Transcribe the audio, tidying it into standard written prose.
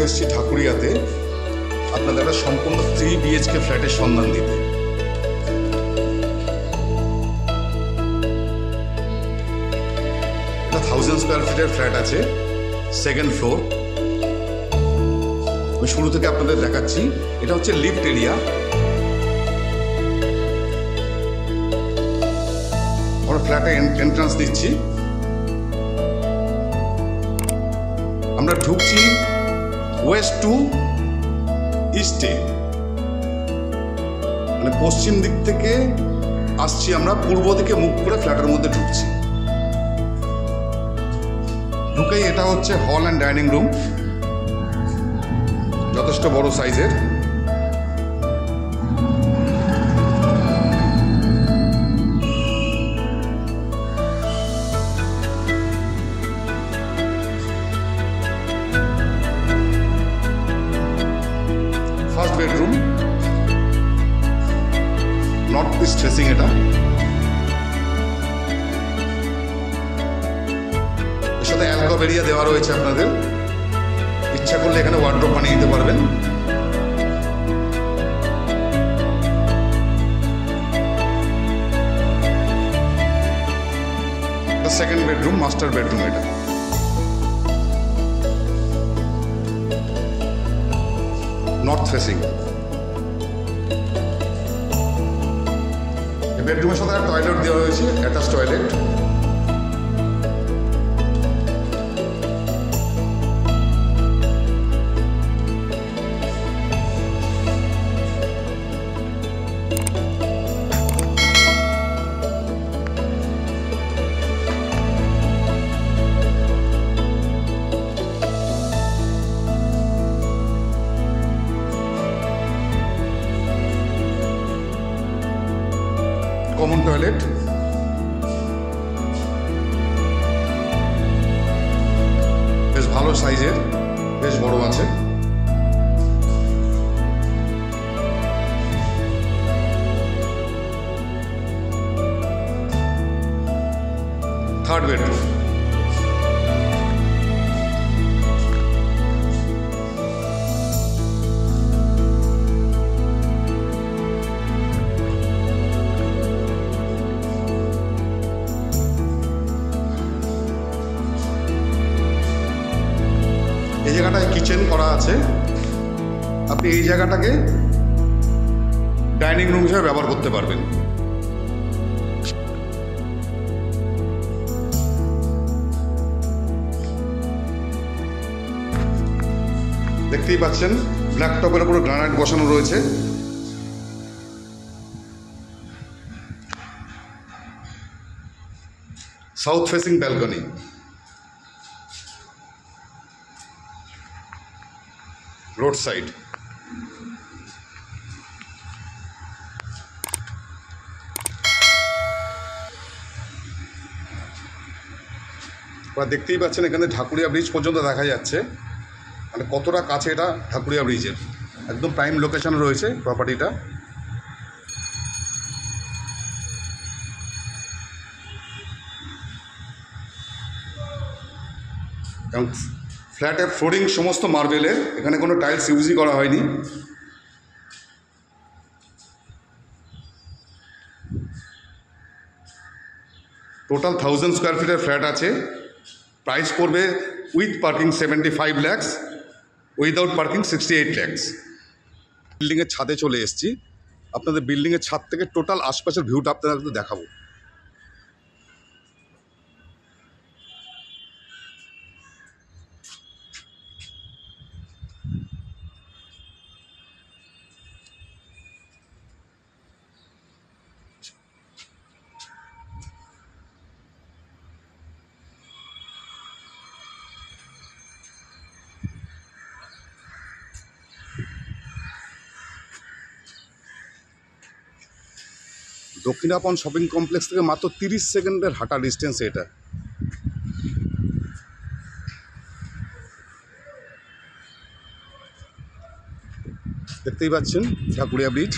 এসেছি ঢাকুরিয়াতে আপনাদের একটা সম্পূর্ণ 3 BHK ফ্ল্যাটের সন্ধান দিতে। এটা 1000 স্কোয়ার ফিটের ফ্ল্যাট আছে, 2nd ফ্লোর। আমি শুরু থেকে আপনাদের দেখাচ্ছি। এটা হচ্ছে লিফট এরিয়া। আমরা ফ্ল্যাটে এন্ট্রান্স দিচ্ছি। আমরা ঢুকছি ওয়েস্ট টু ইস্টে, মানে পশ্চিম দিক থেকে আসছি আমরা, পূর্ব দিকে মুখ করে ফ্ল্যাটের মধ্যে ঢুকছি। ঢুকেই এটা হচ্ছে হল অ্যান্ড ডাইনিং রুম, যথেষ্ট বড় সাইজের। First bedroom, north east facing. এটা এর সাথে অ্যালকভ এরিয়া দেওয়া রয়েছে। আপনাদের ইচ্ছা করলে এখানে ওয়ার্ড্রপ বানিয়ে দিতে পারবেন। Second bedroom, master bedroom. এটা নর্থ ফেসিং। বেডরুমের সাথে টয়লেট দেওয়া হয়েছে, অ্যাটাচ টয়লেট। Common toilet. বেশ ভালো সাইজের, বেশ বড় আছে। Third bedroom. এই জায়গাটায় কিচেন করা আছে। আপনি এই জায়গাটাকে ডাইনিং রুম হিসেবে ব্যবহার করতে পারবেন। দেখতেই পাচ্ছেন ব্ল্যাক টপের উপরে গ্রানাইট বসানো রয়েছে। South facing balcony. Road side. আপনারা দেখতেই পাচ্ছেন এখানে ঢাকুরিয়া ব্রিজ পর্যন্ত দেখা যাচ্ছে, মানে কতটা কাছে এটা ঢাকুরিয়া ব্রিজের। একদম প্রাইম লোকেশনে রয়েছে প্রপার্টিটা। এবং ফ্ল্যাটের ফ্লোরিং সমস্ত মার্বেলের, এখানে কোনো টাইলস ইউজই করা হয়নি। টোটাল 1000 স্কোয়ার ফিটের ফ্ল্যাট আছে। প্রাইস পড়বে with parking 75 lakhs, without parking 68 lakhs। বিল্ডিংয়ের ছাদে চলে এসেছি। আপনাদের বিল্ডিংয়ের ছাদ থেকে টোটাল আশপাশের ভিউটা আপনাদের দেখাবো। দক্ষিণাপন শপিং কমপ্লেক্স থেকে মাত্র 30 সেকেন্ডের হাঁটা ডিস্টেন্স এটা। দেখতেই পাচ্ছেন ঢাকুরিয়া ব্রিজ।